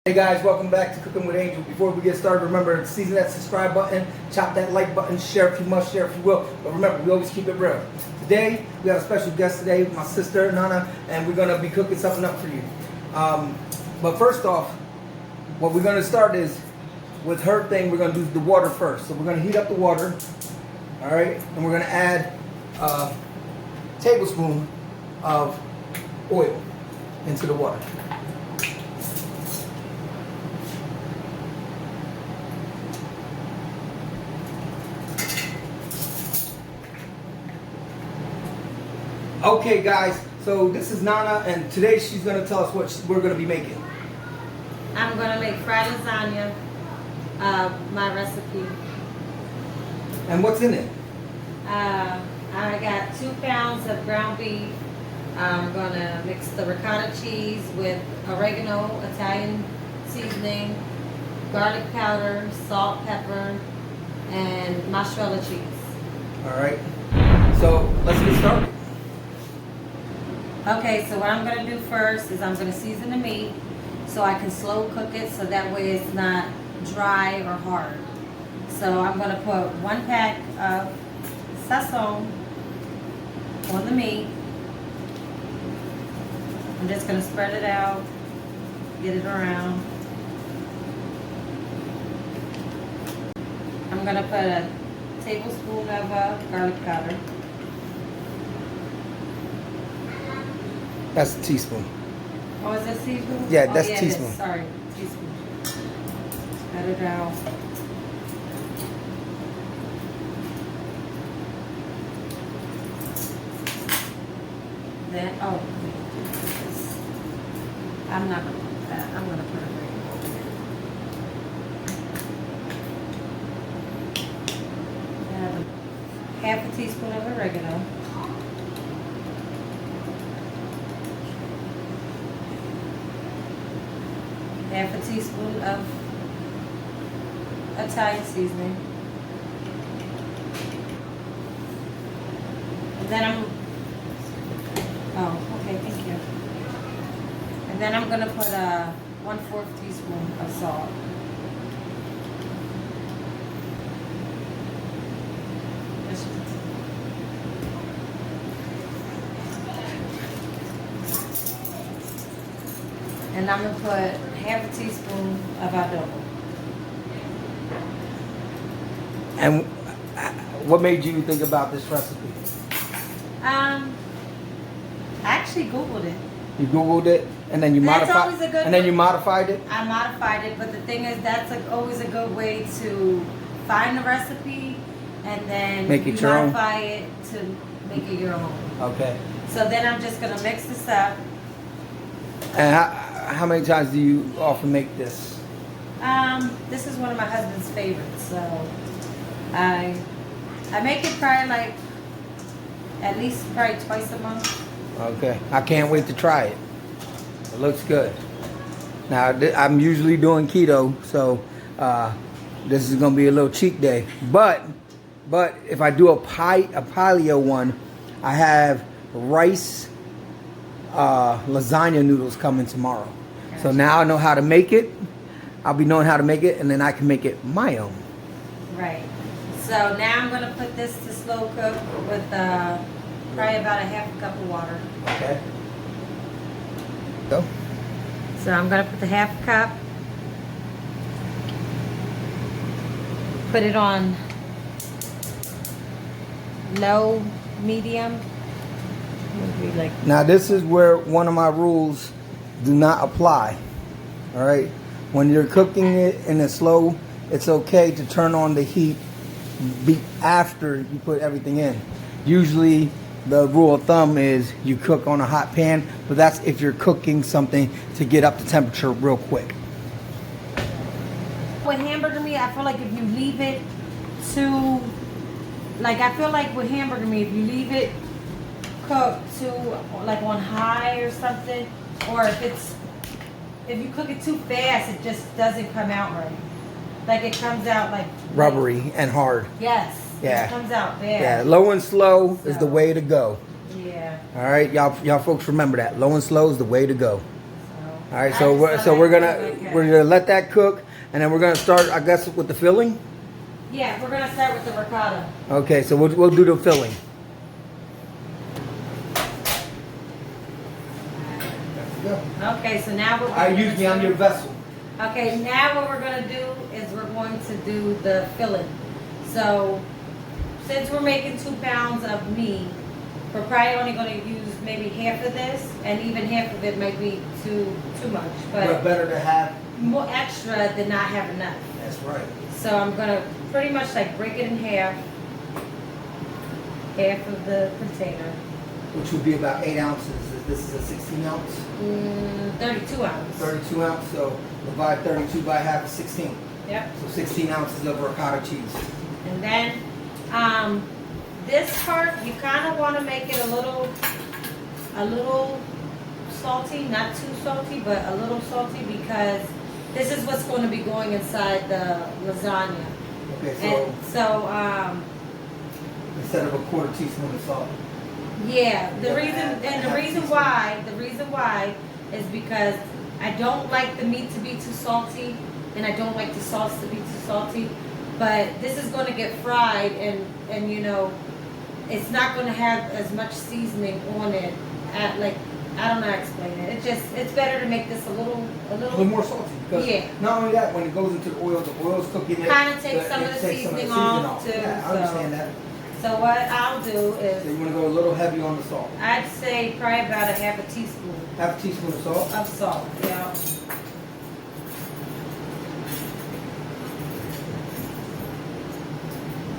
Hey guys, welcome back to Cooking with Angel. Before we get started, remember to season that subscribe button, chop that like button, share if you must, share if you will. But remember, we always keep it real. Today, we have a special guest today, my sister, Nana, and we're going to be cooking something up for you. But first off, what we're going to start is, with her thing, we're going to do the water first. So we're going to heat up the water, all right? And we're going to add a tablespoon of oil into the water. Okay guys, so this is Nana, and today she's going to tell us what we're going to be making. I'm going to make fried lasagna, my recipe. And what's in it? I got 2 pounds of ground beef. I'm going to mix the ricotta cheese with oregano, Italian seasoning, garlic powder, salt, pepper, and mozzarella cheese. Alright, so let's get started. Okay, so what I'm going to do first is I'm going to season the meat so I can slow cook it so that way it's not dry or hard. So I'm going to put 1 pack of sazon on the meat. I'm just going to spread it out, get it around. I'm going to put a tablespoon of garlic powder. That's a teaspoon. Oh, is that teaspoon? Yeah, that's yeah, teaspoon. Sorry, teaspoon. Spread it out. Then, I'm not going to put that. I'm going to put it right over here. Half a teaspoon of oregano. Half a teaspoon of Italian seasoning. And then okay, thank you. And then I'm gonna put a 1/4 teaspoon of salt. And I'm gonna put half a teaspoon of adobo. And what made you think about this recipe? I actually Googled it. You Googled it, and then you modified. And then you modified it. I modified it, but the thing is, that's always a good way to find the recipe, and then make it your own. Modify it to make it your own. Okay. So then I'm just gonna mix this up. And how many times do you often make this? This is one of my husband's favorites, so I make it probably like at least probably twice a month. Okay, I can't wait to try it. It looks good. Now I'm usually doing keto, so this is gonna be a little cheat day. But if I do a paleo one, I have rice lasagna noodles coming tomorrow. Gotcha. So now I know how to make it. I'll be knowing how to make it, and then I can make it my own. Right. So now I'm gonna put this to slow cook with probably about a half a cup of water. Okay. Go. So I'm gonna put the half cup. Put it on low, medium. Now this is where one of my rules do not apply. All right, when you're cooking it in a slow, it's okay to turn on the heat after you put everything in. Usually the rule of thumb is you cook on a hot pan, but that's if you're cooking something to get up the temperature real quick. With hamburger meat, I feel like if you leave it too, I feel like with hamburger meat, if you leave it cooked to like on high or something, or if you cook it too fast, it just doesn't come out right. Like it comes out like rubbery and hard. Yes. Yeah. It comes out bad. Yeah. Low and slow is the way to go. Yeah. All right, y'all folks remember that. Low and slow is the way to go. So All right, so we're gonna let that cook, and then we're gonna start, I guess, with the filling. Yeah, we're gonna start with the ricotta. Okay, so we'll do the filling. Okay, so now what I use me on your vessel. Okay, now what we're gonna do is we're going to do the filling. So since we're making 2 pounds of meat, we're probably only gonna use maybe half of this, and even half of it might be too much. But better to have more extra than not have enough. That's right. So I'm gonna pretty much like break it in half of the container. Which would be about 8 ounces. This is a 16 ounce. 32 ounce. 32 ounce. So divide 32 by half is 16. Yep. So 16 ounces of ricotta cheese. And then this part you kind of want to make it a little salty, not too salty, but a little salty, because this is what's going to be going inside the lasagna. Okay, so instead of a quarter teaspoon of salt. Yeah, the reason why is because I don't like the meat to be too salty, and I don't like the sauce to be too salty. But this is going to get fried, and you know, it's not going to have as much seasoning on it. I don't know how to explain it. It's better to make this a little more salty, because not only that, when it goes into the oil's cooking it. Kind of takes some of the seasoning off too. Yeah, I understand that. So what I'll do is, so you want to go a little heavy on the salt. I'd say probably about a half a teaspoon. Half a teaspoon of salt? Of salt, yeah.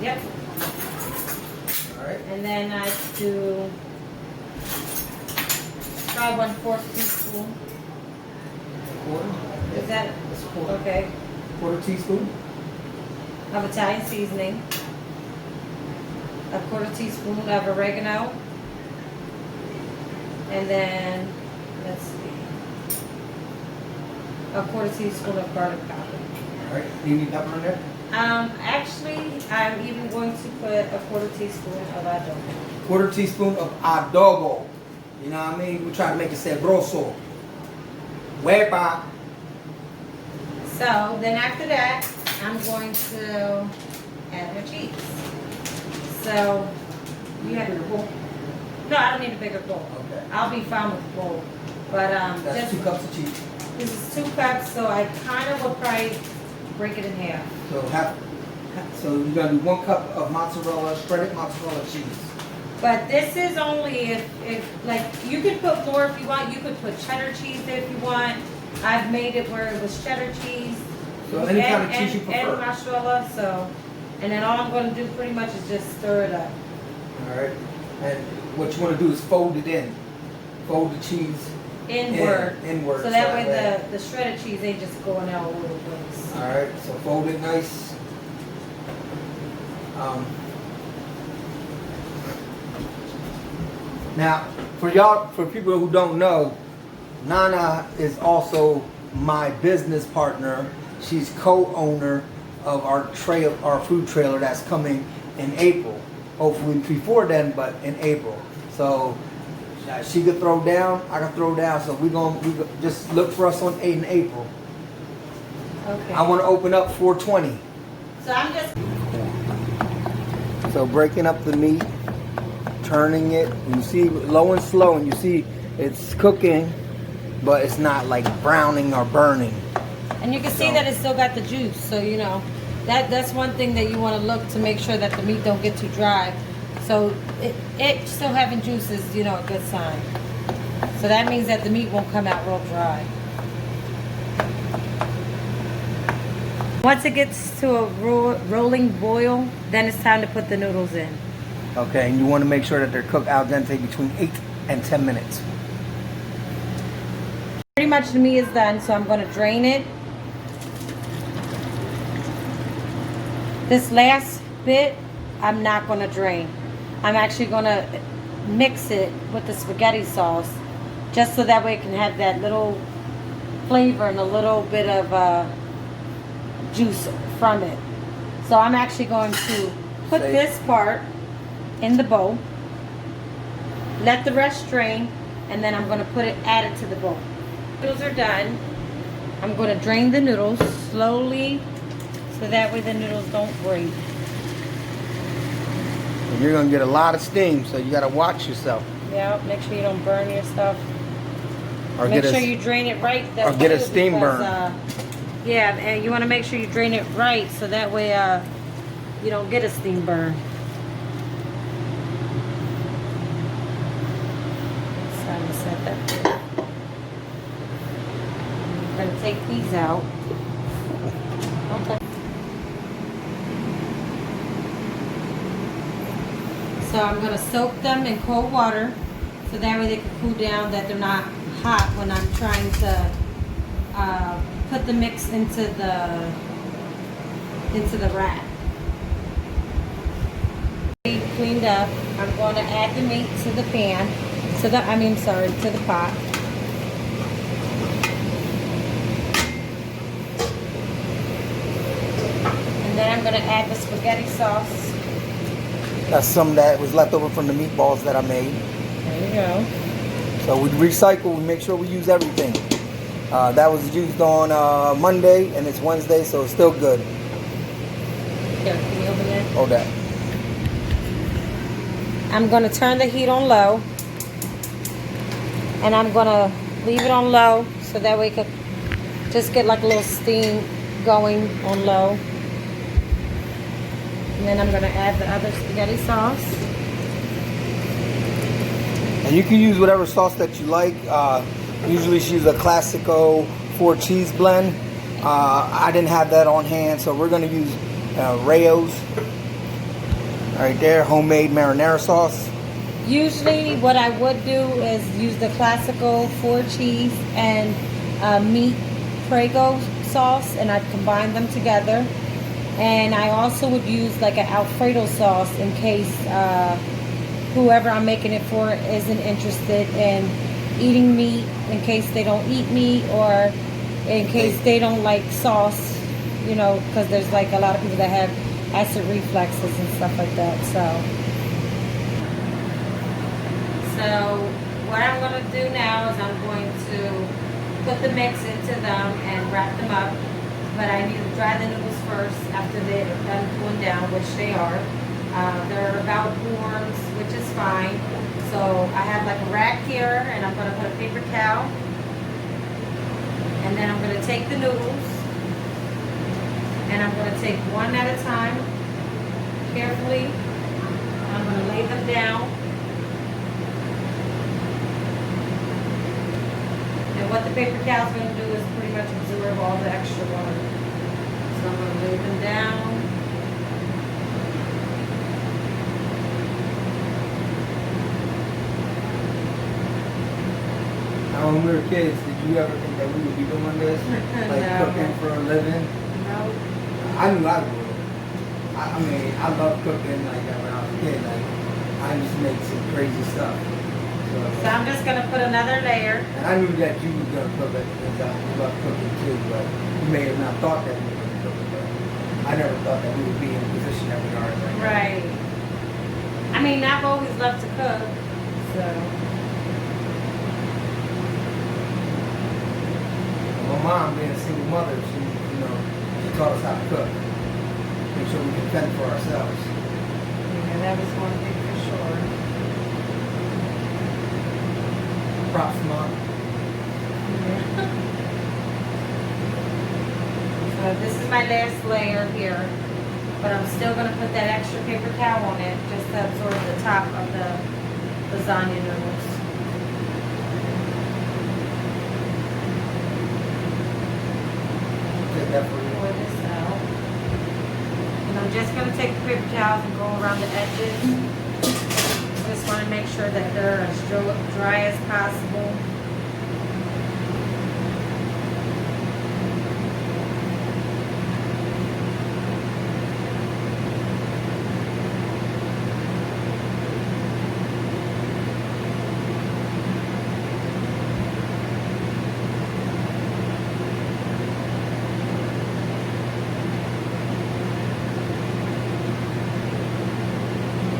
Yep. Alright. And then I do probably 1/4 teaspoon. A quarter? Is that? That's a quarter. Okay. Quarter teaspoon? Of Italian seasoning. A 1/4 teaspoon of oregano. And then, let's see, a 1/4 teaspoon of garlic powder. Alright, do you need pepper in there? Actually, I'm even going to put a 1/4 teaspoon of adobo. 1/4 teaspoon of adobo. You know what I mean? We try to make it sabroso. Huepa. So then after that, I'm going to add the cheese. So you have a bowl. No, I don't need a bigger bowl. Okay. I'll be fine with the bowl. But that's 2 cups of cheese. This is 2 cups, so I kind of will probably break it in half. So you're gonna do 1 cup of mozzarella, shredded mozzarella cheese. But this is only if like, you could put more if you want. You could put cheddar cheese there if you want. I've made it where it was cheddar cheese. So any kind of cheese you prefer. And mozzarella. So, and then all I'm going to do pretty much is just stir it up. All right. And what you want to do is fold it in. Fold the cheese inward. Inward. So that way the shredded cheese ain't just going out all over the place. All right. So fold it nice. Now, for people who don't know, Nana is also my business partner. She's co-owner of our food trailer that's coming in April. Hopefully before then, but in April. So she could throw down, I can throw down. So we just look for us in April. Okay. I want to open up 420. So I'm just. So breaking up the meat, turning it, you see low and slow, and you see it's cooking, but it's not like browning or burning. And you can see that it's still got the juice, so you know that's one thing that you want to look to make sure that the meat don't get too dry. So it still having juice is, you know, a good sign. So that means that the meat won't come out real dry. Once it gets to a rolling boil, then it's time to put the noodles in. Okay, and you want to make sure that they're cooked al dente between 8 and 10 minutes. Pretty much the meat is done, so I'm going to drain it. This last bit, I'm not going to drain. I'm actually going to mix it with the spaghetti sauce, just so that way it can have that little flavor and a little bit of juice from it. So I'm actually going to put this part in the bowl, let the rest drain, and then I'm going to add it to the bowl. Noodles are done. I'm going to drain the noodles slowly so that way the noodles don't break. And you're gonna get a lot of steam, so you gotta watch yourself. Yeah, make sure you don't burn your stuff. Or Make sure you drain it right. Or get a steam burn. Yeah, and you want to make sure you drain it right so that way you don't get a steam burn. So I'm gonna set that there. I'm gonna take these out. Okay. So I'm gonna soak them in cold water so that way they can cool down, that they're not hot when I'm trying to put the mix into the wrap. Cleaned up. I'm going to add the meat to the pan, to the pot. And then I'm going to add the spaghetti sauce. That's some that was left over from the meatballs that I made. There you go. So we recycle, we make sure we use everything. That was used on Monday and it's Wednesday, so it's still good. Here, can you open that? Hold that. I'm going to turn the heat on low. And I'm going to leave it on low so that way it could just get like a little steam going on low. And then I'm going to add the other spaghetti sauce. And you can use whatever sauce that you like. Usually she uses a Classico 4 cheese blend. I didn't have that on hand, so we're going to use Rayo's. Right there, homemade marinara sauce. Usually what I would do is use the Classico 4 cheese and meat Prego sauce, and I'd combine them together. And I also would use like an Alfredo sauce in case whoever I'm making it for isn't interested in eating meat, in case they don't eat meat, or in case they don't like sauce, you know, because there's like a lot of people that have acid reflexes and stuff like that. So what I'm going to do now is I'm going to put the mix into them and wrap them up. But I need to dry the noodles first after they're done cooling down, which they are. They're about warm, which is fine. So I have like a rack here, and I'm going to put a paper towel. And then I'm going to take the noodles, and I'm going to take one at a time, carefully. I'm going to lay them down. And what the paper towel is going to do is pretty much absorb all the extra water. So I'm going to lay them down. Now, when we were kids, did you ever think that we would be doing this? Like No. cooking for a living? No. I knew I would. I mean, I loved cooking like that when I was a kid. Like, I used to make some crazy stuff. So I'm just going to put another layer. And I knew that you were going to cook it because you love cooking too, but you may have not thought that we were going to cook it. But I never thought that we would be in the position that we are in right now. Right. I mean, I've always loved to cook, so. My mom, being a single mother, she taught us how to cook. Make sure we can fend for ourselves. Yeah, that was one thing for sure. Props, Mom. Yeah. So this is my last layer here, but I'm still going to put that extra paper towel on it just to absorb the top of the lasagna noodles. Take that for you. Pour this out. And I'm just going to take the paper towels and go around the edges. Just want to make sure that they're as dry as possible.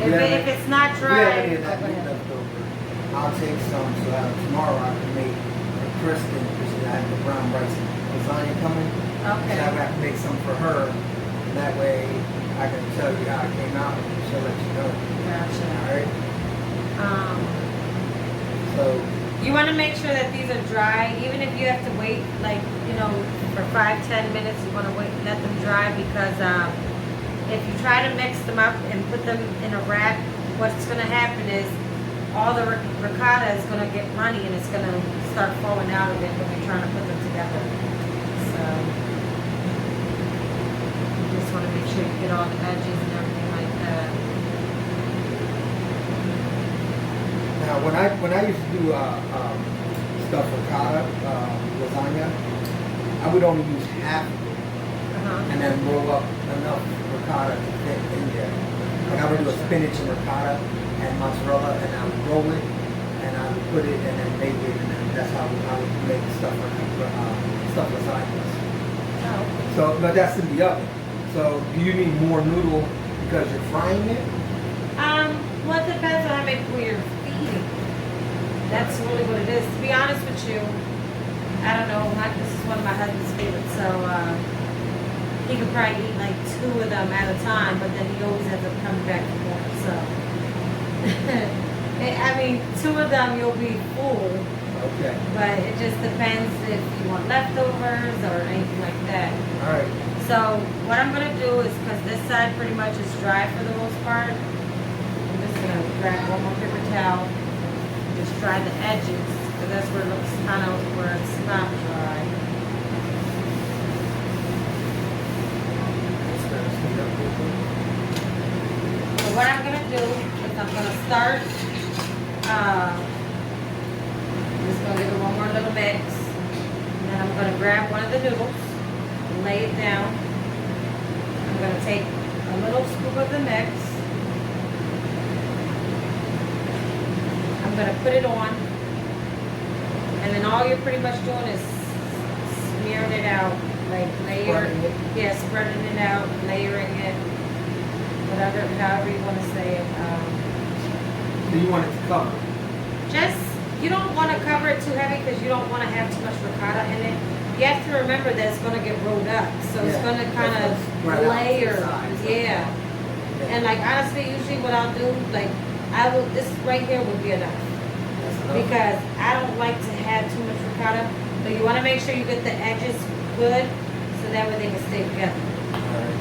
If it's not dry, I'll take some so tomorrow I can make a Kristen, because I have the brown rice lasagna coming. Okay. So I have to make some for her. And that way I can tell you how it came out and she'll let you know. Gotcha. Alright? So You want to make sure that these are dry, even if you have to wait, like, you know, for 5-10 minutes, you want to wait, let them dry, because if you try to mix them up and put them in a wrap, what's going to happen is all the ricotta is going to get runny and it's going to start falling out of it when you're trying to put them together. So you just want to make sure you get all the edges and everything like that. now when I used to do stuffed ricotta lasagna, I would only use half of it and then roll up enough ricotta to fit in there. Like I would do a spinach and ricotta and mozzarella, and I would roll it and I would put it and then bake it, and then that's how I would make stuffed lasagnas. Oh, okay. So, but that's in the oven. So, do you need more noodle because you're frying it? Well, it depends on how many people you're feeding. That's really what it is. To be honest with you, I don't know. This is one of my husband's favorites, so he could probably eat like 2 of them at a time, but then he always ends up coming back for more. So, I mean, 2 of them you'll be full. Okay. But it just depends if you want leftovers or anything like that. All right. So what I'm gonna do is, because this side pretty much is dry for the most part, I'm just gonna grab one more paper towel, just dry the edges, because that's where it looks kind of where it's not dry. So what I'm gonna do is I'm gonna start. I'm just gonna give it one more little mix, and then I'm gonna grab one of the noodles and lay it down. I'm gonna take a little scoop of the mix. I'm gonna put it on, and then all you're pretty much doing is smearing it out, like Spreading it. yeah, spreading it out, layering it, whatever, however you want to say it. Do you want it to cover? Just, you don't want to cover it too heavy because you don't want to have too much ricotta in it. You have to remember that it's going to get rolled up, so it's going to kind of Spread out to the layer. sides. Yeah. And like honestly, usually what I'll do, like this right here would be enough. That's enough. Because I don't like to have too much ricotta, but you want to make sure you get the edges good, so that way they can stay together. All right.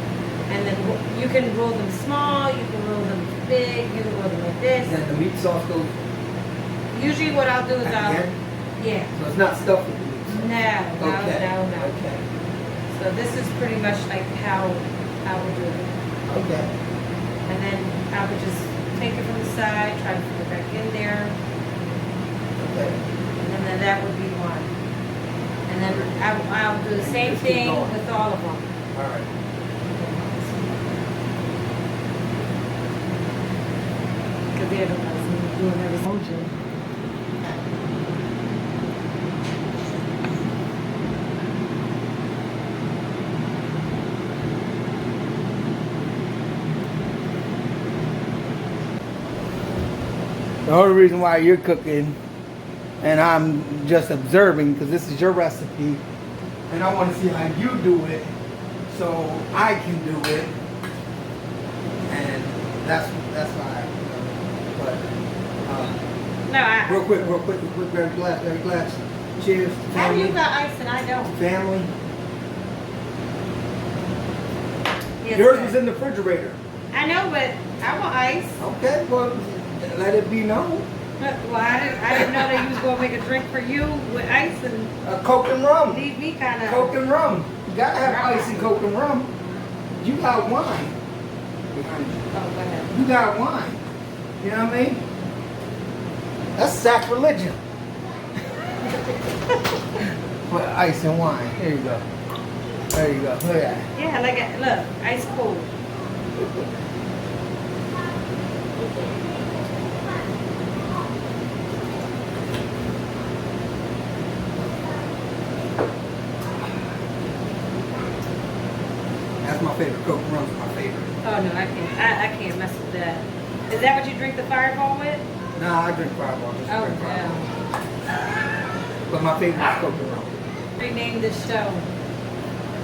And then you can roll them small, you can roll them big, you can roll them like this. Then the meat sauce goes Usually what I'll do is at the end? yeah. So it's not stuffed with the meat sauce? No. Okay. Okay. So this is pretty much like how I would do it. Okay. And then I would just take it from the side, try to put it back in there, Okay. and then that would be one. And then I'll do the same Just keep thing going. with all of them. All right. Because they're the ones who are doing everything. The only reason why you're cooking and I'm just observing because this is your recipe and I want to see how you do it so I can do it, and that's why No, real quick, very glass. Cheers. How Family. you got ice and I don't? Family. Yes, Yours sir. was in the refrigerator. I know, but I want ice. Okay, well, let it be known. Well, I didn't know that you was gonna make a drink for you with ice and Coke and rum. leave me kind of. Coke and rum. You gotta have ice and Coke and rum. You got wine. Oh, go ahead. You got wine. You know what I mean? That's sacrilegious. Put ice and wine. Here you go. There you go. Look at that. Yeah, like look, ice cold. That's my favorite. Coke and rum's my favorite. Oh no, I can't mess with that. Is that what you drink the Fireball with? Nah, I drink Fireball. Just Oh drink Fireball. no. But my favorite is coconut rum. Rename this show.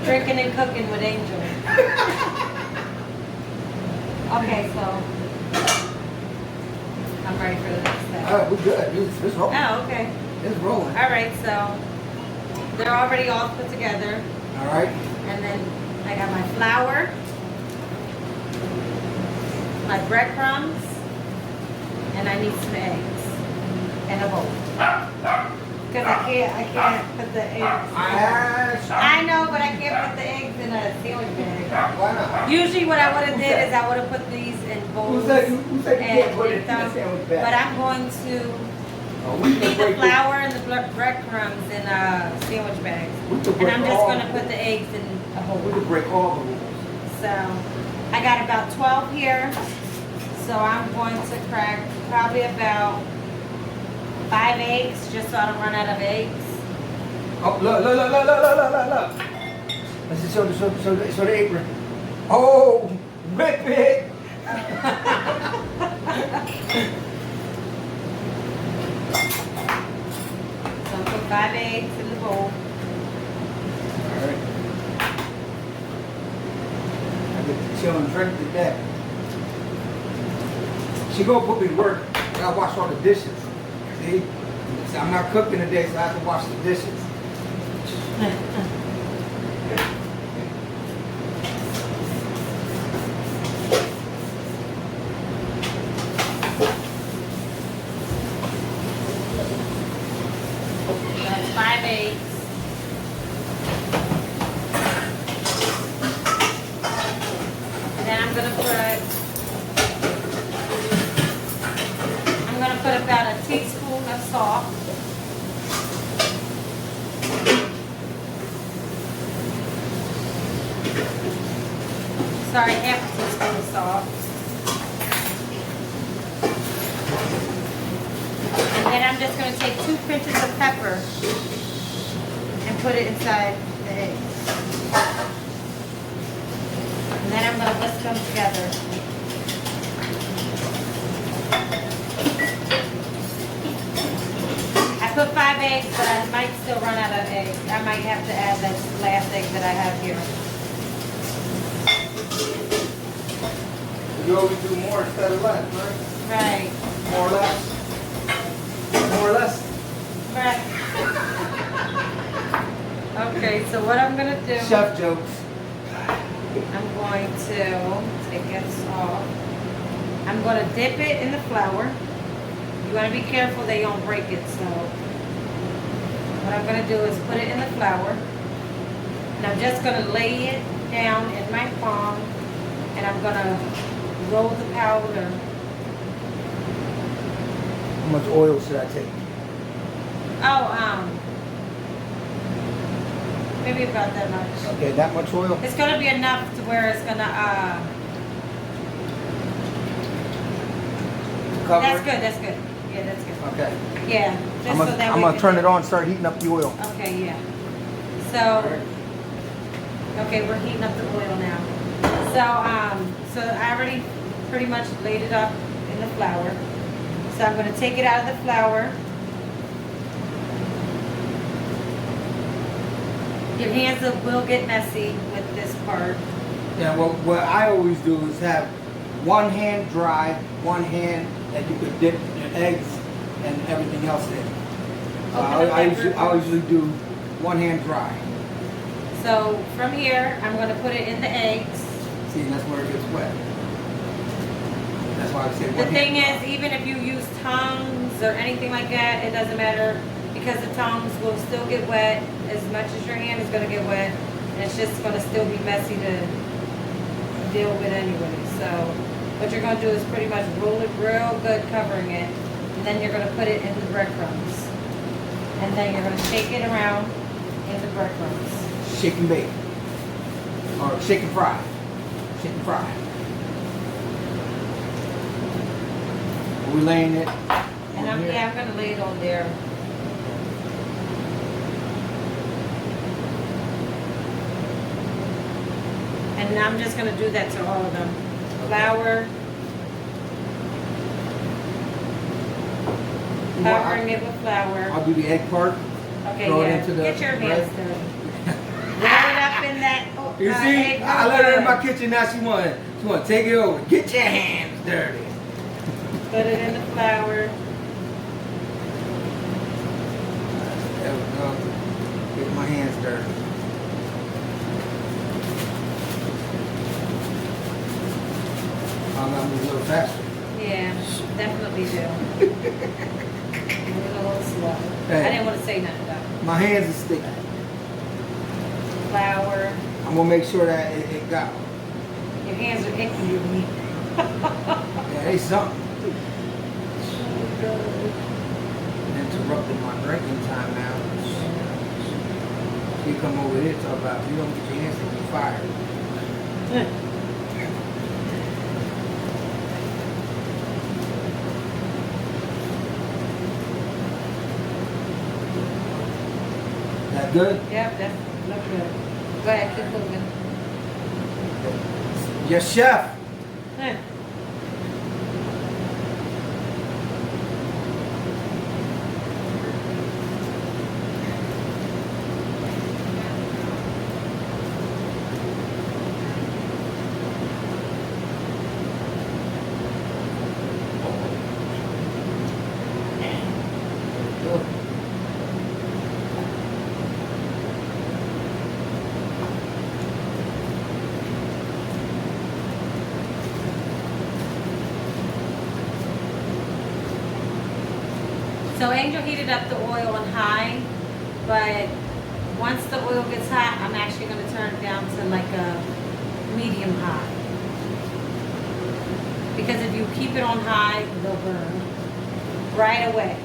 Drinking and cooking with Angel. Okay, so I'm ready for the next step. Alright, we're good. It's rolling. Oh, okay. It's rolling. All right, so they're already all put together. Alright. And then I got my flour, my breadcrumbs, and I need some eggs and a bowl. Because I can't put the eggs. I know, but I can't put the eggs in a sandwich bag. Why not? Usually what I would have did is I would have put these in bowls. Who said you can't put it in a and sandwich bag? But I'm going to We need the flour and the breadcrumbs in sandwich bags. And I'm just going to put the eggs in a bowl. We could break all the rules. So I got about 12 here. So I'm going to crack probably about 5 eggs just so I don't run out of eggs. Oh, look. Let's just show the apron. Oh, whip it. So I'll put 5 eggs in the bowl. Alright. I get to chill and drink today. She gonna put me to work. I gotta wash all the dishes. See? I'm not cooking today, so I have to wash the dishes. That's 5 eggs. And then I'm gonna put about a teaspoon of salt. Sorry, half a teaspoon of salt. And then I'm just going to take 2 pinches of pepper and put it inside the eggs. And then I'm going to whisk them together. I put 5 eggs, but I might still run out of eggs. I might have to add that last egg that I have here. You always do more instead of less, right? Right. More or less. More or less. Right. Okay, so what I'm gonna do, Chef jokes. I'm going to take this off. I'm gonna dip it in the flour. You wanna be careful that you don't break it, so what I'm gonna do is put it in the flour. And I'm just gonna lay it down in my palm and I'm gonna roll the powder. How much oil should I take? Oh, maybe about that much. Okay, that much oil? It's gonna be enough to where it's gonna, Cover that's it? good, that's good. Yeah, that's good. Okay. Yeah, just so that I'm we gonna can- turn it on and start heating up the oil. Okay, yeah. So, okay, we're heating up the oil now. So I already pretty much laid it up in the flour. So I'm gonna take it out of the flour. Your hands will get messy with this part. Yeah, well, what I always do is have one hand dry, one hand that you could dip your eggs and everything else in. So I usually do one hand dry. So from here, I'm gonna put it in the eggs. See, and that's where it gets wet. That's why I say The one thing hand. is, even if you use tongs or anything like that, it doesn't matter because the tongs will still get wet as much as your hand is going to get wet. And it's just going to still be messy to deal with anyway. So what you're going to do is pretty much roll it real good, covering it. And then you're going to put it in the breadcrumbs. And then you're going to shake it around in the breadcrumbs. Shake and bake. Or shake and fry. Shake and fry. We're laying it. And I'm going to lay it on there. And I'm just going to do that to all of them. Flour. Covering it with flour. I'll do the egg part. Okay, throw it yeah. into the Get your bread. hands dirty. Roll it up in that. You see, egg I let her in yolk. my kitchen. Now she want to take it over. Get your hands dirty. Put it in the flour. There we go. Get my hands dirty. I'm gonna move a little faster. Yeah, definitely do. Move a little slow. Hey. I didn't want to say nothing though. My hands are sticky. Flour. I'm gonna make sure that it got. Your hands are icky to me. Yeah, they something. Interrupting my drinking time now. You come over here talk about if you don't get your hands dirty, you're fired. That good? Yep, that's look good. Go ahead, keep moving. Yes, chef. Huh. So Angel heated up the oil on high, but once the oil gets hot, I'm actually going to turn it down to like a medium high. Because if you keep it on high, they'll burn right away.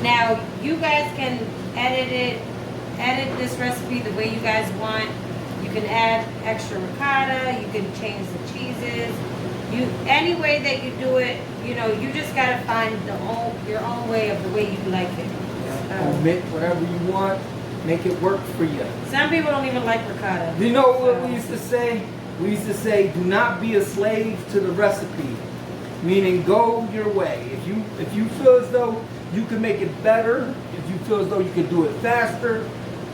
Now, you guys can edit this recipe the way you guys want. You can add extra ricotta, you can change the cheeses. Any way that you do it, you know, you just gotta find your own way of the way you like it. Omit whatever you want, make it work for you. Some people don't even like ricotta. Do you know what we used to say? We used to say, do not be a slave to the recipe. Meaning go your way. If you feel as though you can make it better, if you feel as though you can do it faster,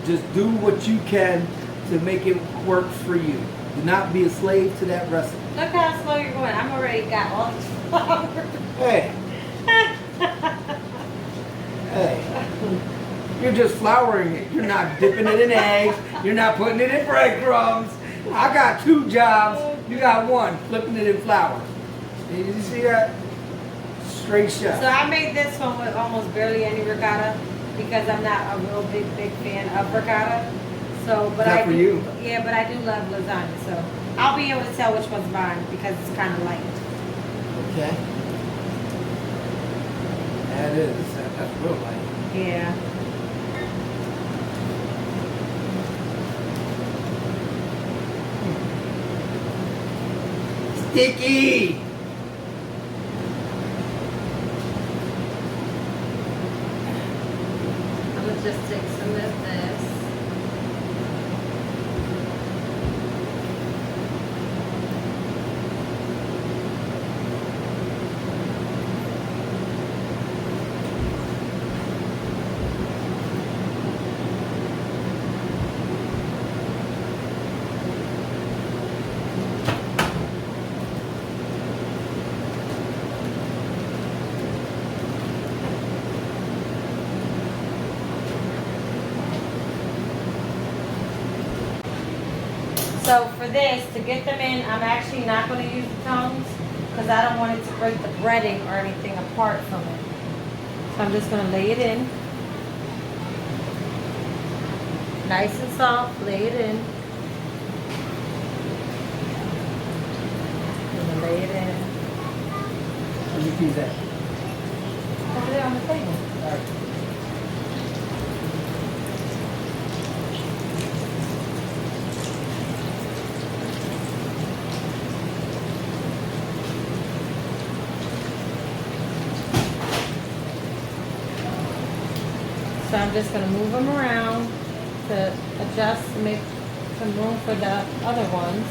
just do what you can to make it work for you. Do not be a slave to that recipe. Look how slow you're going. I'm already got all this flour. Hey. Hey. You're just flouring it. You're not dipping it in eggs. You're not putting it in breadcrumbs. I got 2 jobs. You got 1, flipping it in flour. Did you see that? Straight chef. So I made this one with almost barely any ricotta because I'm not a real big fan of ricotta. So, but Not I for do, you. yeah, but I do love lasagna. So I'll be able to tell which one's mine because it's kind of light. Okay. That is. That's real light. Yeah. Sticky. I'm gonna just take some of this. So for this, to get them in, I'm actually not going to use the tongs because I don't want it to break the breading or anything apart from it. So I'm just going to lay it in. Nice and soft, lay it in. I'm going to lay it in. Where's your keys at? Over there on the table. All right. So I'm just going to move them around to adjust, make some room for the other ones.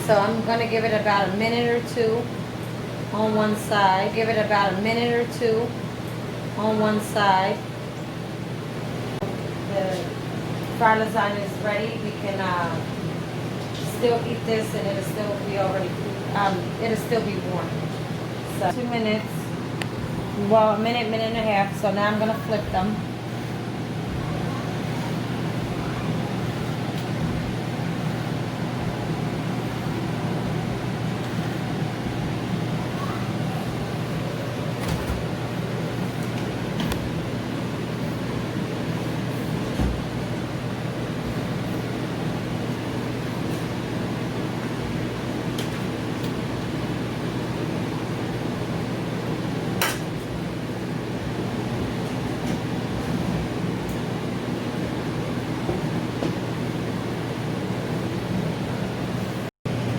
So I'm going to give it about a minute or two on one side. Give it about a minute or two on one side. The fried lasagna is ready. We can still eat this and it'll still be it'll still be warm. So 2 minutes, well, a minute, minute and a half. So now I'm going to flip them.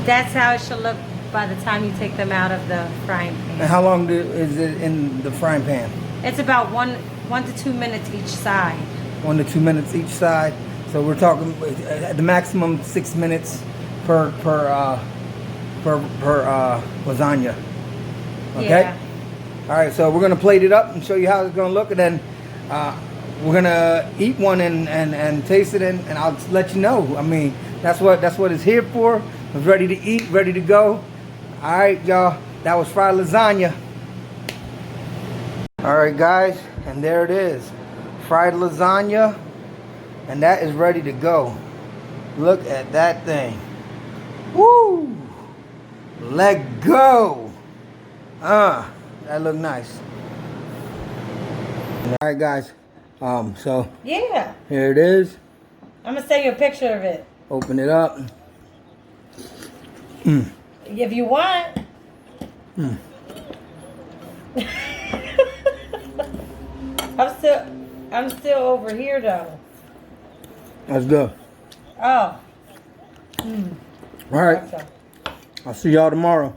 That's how it should look by the time you take them out of the frying pan. And how long is it in the frying pan? It's about 1 to 2 minutes each side. 1 to 2 minutes each side. So we're talking at the maximum 6 minutes per lasagna. Okay. Yeah. All right. So we're gonna plate it up and show you how it's gonna look, and then we're gonna eat one and taste it, and I'll let you know. I mean, that's what it's here for. It's ready to eat, ready to go. All right, y'all. That was fried lasagna. All right, guys, and there it is, fried lasagna, and that is ready to go. Look at that thing. Woo! Let go. That look nice. All right, guys. So Yeah. here it is. I'm gonna send you a picture of it. Open it up. If you want. I'm still over here though. That's good. Oh. All right. Gotcha. I'll see y'all tomorrow.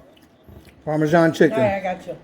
Parmesan chicken. All right, I got you.